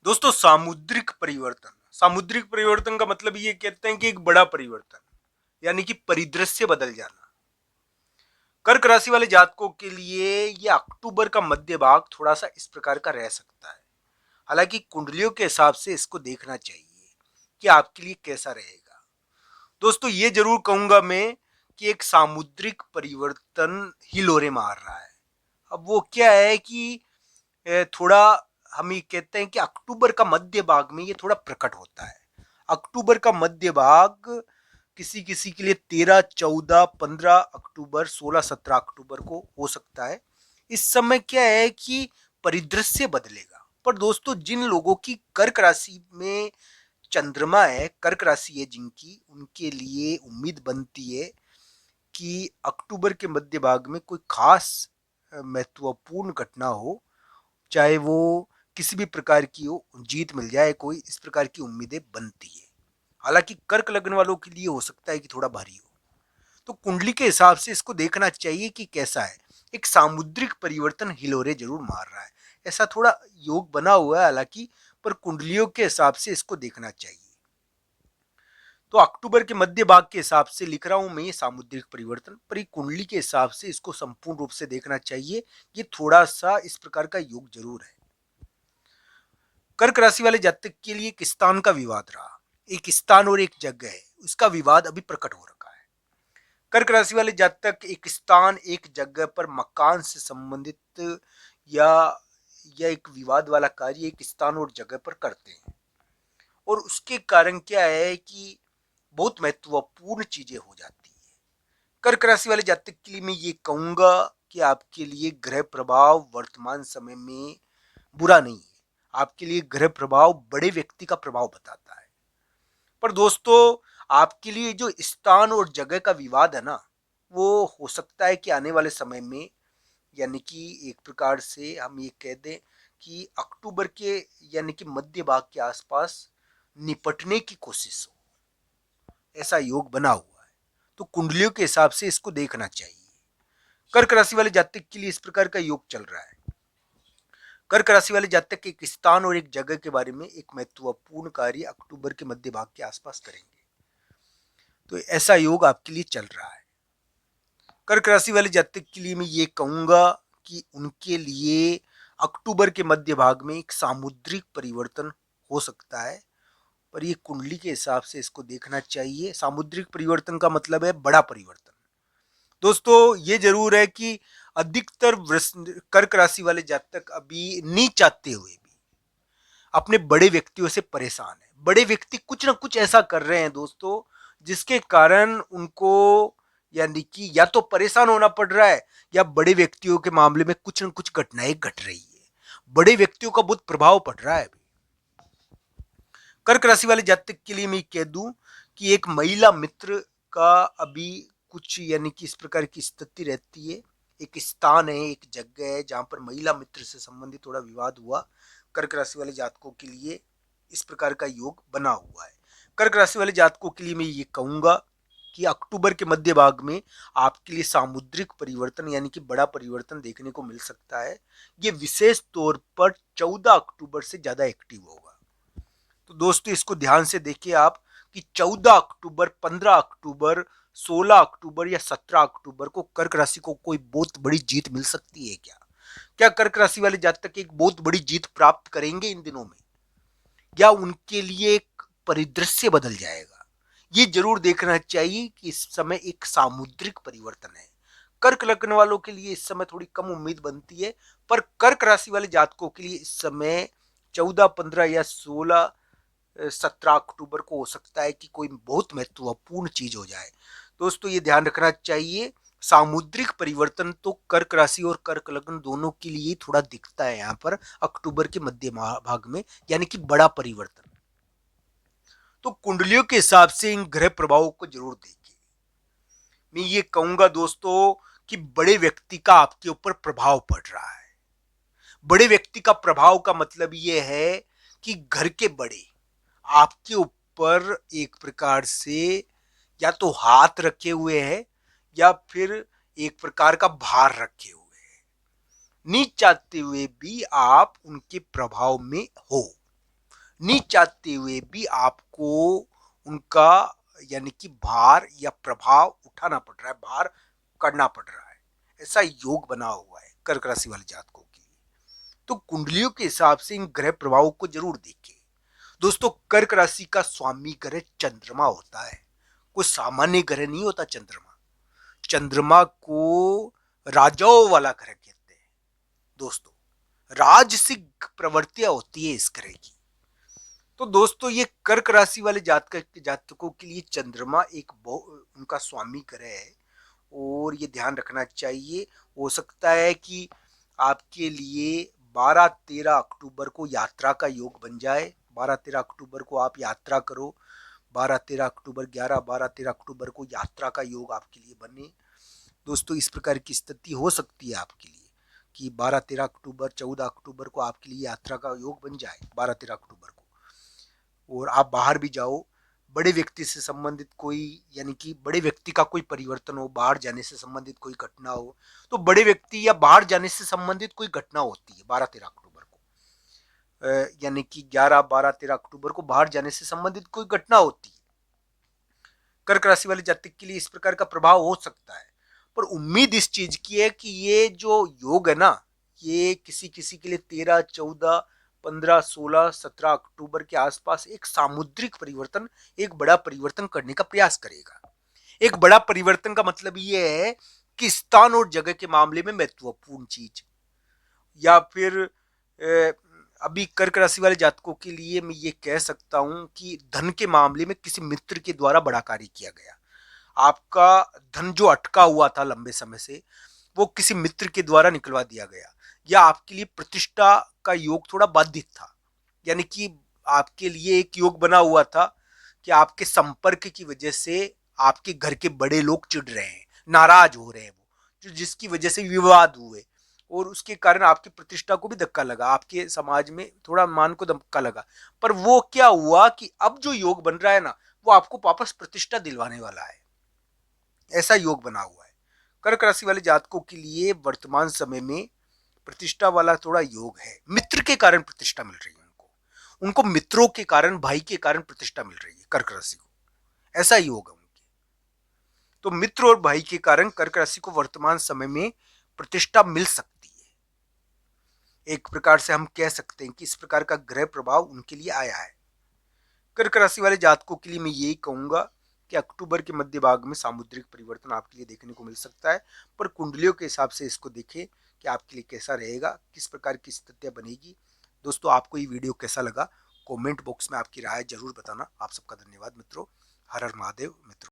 दोस्तों, सामुद्रिक परिवर्तन का मतलब ये कहते हैं कि एक बड़ा परिवर्तन, यानी कि परिदृश्य बदल जाना। कर्क राशि वाले जातकों के लिए ये अक्टूबर का मध्य भाग थोड़ा सा इस प्रकार का रह सकता है। हालांकि कुंडलियों के हिसाब से इसको देखना चाहिए कि आपके लिए कैसा रहेगा। दोस्तों, ये जरूर कहूंगा मैं कि एक सामुद्रिक परिवर्तन ही लोरे मार रहा है। अब वो क्या है कि थोड़ा हम ये कहते हैं कि अक्टूबर का मध्य भाग में ये थोड़ा प्रकट होता है। अक्टूबर का मध्य भाग किसी किसी के लिए 13, 14, 15 अक्टूबर, 16, 17 अक्टूबर को हो सकता है। इस समय क्या है कि परिदृश्य बदलेगा। पर दोस्तों, जिन लोगों की कर्क राशि में चंद्रमा है, कर्क राशि है जिनकी, उनके लिए उम्मीद बनती है कि अक्टूबर के मध्य भाग में कोई खास महत्वपूर्ण घटना हो, चाहे वो किसी भी प्रकार की हो, जीत मिल जाए, कोई इस प्रकार की उम्मीदें बनती है। हालांकि कर्क लग्न वालों के लिए हो सकता है कि थोड़ा भारी हो। तो कुंडली के हिसाब से इसको देखना चाहिए कि कैसा है। एक सामुद्रिक परिवर्तन हिलोरे जरूर मार रहा है, ऐसा थोड़ा योग बना हुआ है हालांकि, पर कुंडलियों के हिसाब से इसको देखना चाहिए। तो अक्टूबर के मध्य भाग के हिसाब से लिख रहा हूं मैं ये सामुद्रिक परिवर्तन, पर ये कुंडली के हिसाब से इसको संपूर्ण रूप से देखना चाहिए। ये थोड़ा सा इस प्रकार का योग जरूर है। कर्क राशि वाले जातक के लिए एक स्थान का विवाद रहा। एक स्थान और एक जगह है, उसका विवाद अभी प्रकट हो रखा है। कर्क राशि वाले जातक एक स्थान, एक जगह पर मकान से संबंधित या या एक विवाद वाला कार्य एक स्थान और जगह पर करते हैं। और उसके कारण क्या है कि बहुत महत्वपूर्ण चीजें हो जाती है। कर्क राशि वाले जातक के लिए मैं ये कहूंगा कि आपके लिए ग्रह प्रभाव वर्तमान समय में बुरा नहीं है। आपके लिए ग्रह प्रभाव बड़े व्यक्ति का प्रभाव बताता है। पर दोस्तों, आपके लिए जो स्थान और जगह का विवाद है ना, वो हो सकता है कि आने वाले समय में, यानी कि एक प्रकार से हम ये कह दें कि अक्टूबर के यानी कि मध्य भाग के आसपास निपटने की कोशिश हो, ऐसा योग बना हुआ है। तो कुंडलियों के हिसाब से इसको देखना चाहिए। कर्क राशि वाले जातक के लिए इस प्रकार का योग चल रहा है। कर्क राशि वाले जातक एक स्थान और एक जगह के बारे में एक महत्वपूर्ण कार्य अक्टूबर के मध्य भाग के आसपास करेंगे। तो ऐसा योग आपके लिए चल रहा है। कर्क राशि वाले जातक के लिए मैं ये कहूंगा कि उनके लिए अक्टूबर के मध्य भाग में एक सामुद्रिक परिवर्तन हो सकता है। पर ये कुंडली के हिसाब से इसको देखना चाहिए। सामुद्रिक परिवर्तन का मतलब है बड़ा परिवर्तन। दोस्तों, ये जरूर है कि अधिकतर कर्क राशि वाले जातक अभी नहीं चाहते हुए भी अपने बड़े व्यक्तियों से परेशान है। बड़े व्यक्ति कुछ ना कुछ ऐसा कर रहे हैं दोस्तों, जिसके कारण उनको यानी कि या तो परेशान होना पड़ रहा है, या बड़े व्यक्तियों के मामले में कुछ ना कुछ घटनाएं घट रही है। बड़े व्यक्तियों का बहुत प्रभाव पड़ रहा है अभी। कर्क राशि वाले जातक के लिए मैं कह दूं कि एक महिला मित्र का अभी कुछ यानी कि इस प्रकार की स्थिति रहती है। एक स्थान है, एक जगह है जहां पर महिला मित्र से संबंधित थोड़ा विवाद हुआ। कर्क राशि वाले जातकों के लिए इस प्रकार का योग बना हुआ है। कर्क राशि वाले जातकों के लिए मैं ये कहूंगा कि अक्टूबर के मध्य भाग में आपके लिए सामुद्रिक परिवर्तन यानी कि बड़ा परिवर्तन देखने को मिल सकता है। ये विशेष तौर पर 14 अक्टूबर से ज्यादा एक्टिव होगा। तो दोस्तों, इसको ध्यान से देखिए आप कि 14 अक्टूबर, 15 अक्टूबर, 16 अक्टूबर या 17 अक्टूबर को कर्क राशि को कोई बहुत बड़ी जीत मिल सकती है क्या? क्या कर्क राशि वाले जातक एक बहुत बड़ी जीत प्राप्त करेंगे इन दिनों में, या उनके लिए एक परिदृश्य बदल जाएगा? ये जरूर देखना चाहिए कि इस समय एक सामुद्रिक परिवर्तन है। कर्क लग्न वालों के लिए इस समय थोड़ी कम उम्मीद बनती है, पर कर्क राशि वाले जातकों के लिए इस समय 14, 15 या 16, 17 अक्टूबर को हो सकता है कि कोई बहुत महत्वपूर्ण चीज हो जाए। दोस्तों, ये ध्यान रखना चाहिए। सामुद्रिक परिवर्तन तो कर्क राशि और कर्क लग्न दोनों के लिए थोड़ा दिखता है यहाँ पर अक्टूबर के मध्य भाग में, यानी कि बड़ा परिवर्तन। तो कुंडलियों के हिसाब से इन ग्रह प्रभावों को जरूर देखिए। मैं ये कहूंगा दोस्तों कि बड़े व्यक्ति का आपके ऊपर प्रभाव पड़ रहा है। बड़े व्यक्ति का प्रभाव का मतलब ये है कि घर के बड़े आपके ऊपर एक प्रकार से या तो हाथ रखे हुए हैं, या फिर एक प्रकार का भार रखे हुए हैं। नहीं चाहते हुए भी आप उनके प्रभाव में हो। नहीं चाहते हुए भी आपको उनका यानी कि भार या प्रभाव उठाना पड़ रहा है, भार करना पड़ रहा है। ऐसा योग बना हुआ है कर्क राशि वाले जातकों के लिए। तो कुंडलियों के हिसाब से इन ग्रह प्रभावों को जरूर देखें। दोस्तों, कर्क राशि का स्वामी ग्रह चंद्रमा होता है, कोई सामान्य ग्रह नहीं होता। चंद्रमा को राजाओं वाला ग्रह कहते हैं। दोस्तों, राजसिक प्रवृत्तियां होती है इस ग्रह की। तो दोस्तों, ये कर्क राशि वाले जातकों के लिए चंद्रमा उनका स्वामी ग्रह है, और ये ध्यान रखना चाहिए। हो सकता है कि आपके लिए 12-13 अक्टूबर को यात्रा का योग बन जाए। 12-13 अक्टूबर को आप यात्रा करो। 12-13 अक्टूबर 11-12-13 अक्टूबर को यात्रा का योग आपके लिए बने। दोस्तों, इस प्रकार की स्थिति हो सकती है आपके लिए कि 12-13 अक्टूबर 14 अक्टूबर को आपके लिए यात्रा का योग बन जाए। 12-13 अक्टूबर को और आप बाहर भी जाओ, बड़े व्यक्ति से संबंधित कोई यानी कि बड़े व्यक्ति का कोई परिवर्तन हो, बाहर जाने से संबंधित कोई घटना हो, तो बड़े व्यक्ति या बाहर जाने से संबंधित कोई घटना होती है 12-13 अक्टूबर को, यानी कि 11-12-13 अक्टूबर को बाहर जाने से संबंधित कोई घटना होती है। कर्क राशि वाले जातक के लिए इस प्रकार का प्रभाव हो सकता है, पर उम्मीद इस चीज की है कि ये जो योग है ना, ये किसी किसी के लिए 13, 14, 15, 16, 17 अक्टूबर के आसपास एक सामुद्रिक परिवर्तन, एक बड़ा परिवर्तन करने का प्रयास करेगा। एक बड़ा परिवर्तन का मतलब ये है कि स्थान और जगह के मामले में महत्वपूर्ण चीज, या फिर अभी कर्क राशि वाले जातकों के लिए मैं ये कह सकता हूं कि धन के मामले में किसी मित्र के द्वारा बड़ा कार्य किया गया। आपका धन जो अटका हुआ था लंबे समय से, वो किसी मित्र के द्वारा निकलवा दिया गया, या आपके लिए प्रतिष्ठा का योग थोड़ा बाधित था। यानी कि आपके लिए एक योग बना हुआ था कि आपके संपर्क की वजह से आपके घर के बड़े लोग चिढ़ रहे हैं, नाराज हो रहे हैं, वो जो जिसकी वजह से विवाद हुए, और उसके कारण आपकी प्रतिष्ठा को भी धक्का लगा, आपके समाज में थोड़ा मान को धक्का लगा। पर वो क्या हुआ कि अब जो योग बन रहा है ना, वो आपको वापस प्रतिष्ठा दिलवाने वाला है। ऐसा योग बना हुआ है। कर्क राशि वाले जातकों के लिए वर्तमान समय में प्रतिष्ठा वाला थोड़ा योग है। मित्र के कारण प्रतिष्ठा मिल रही है उनको, उनको मित्रों के कारण, भाई के कारण प्रतिष्ठा मिल रही है कर्क राशि को। ऐसा योग है उनके। तो मित्र और भाई के कारण कर्क राशि को वर्तमान समय में प्रतिष्ठा मिल सकती है। एक प्रकार से हम कह सकते हैं कि इस प्रकार का ग्रह प्रभाव उनके लिए आया है। कर्क राशि वाले जातकों के लिए मैं यही कहूंगा कि अक्टूबर के मध्य भाग में सामुद्रिक परिवर्तन आपके लिए देखने को मिल सकता है, पर कुंडलियों के हिसाब से इसको देखें कि आपके लिए कैसा रहेगा, किस प्रकार की स्थितियां बनेगी। दोस्तों, आपको ये वीडियो कैसा लगा, कमेंट बॉक्स में आपकी राय जरूर बताना। आप सबका धन्यवाद मित्रों। हर हर महादेव मित्रों।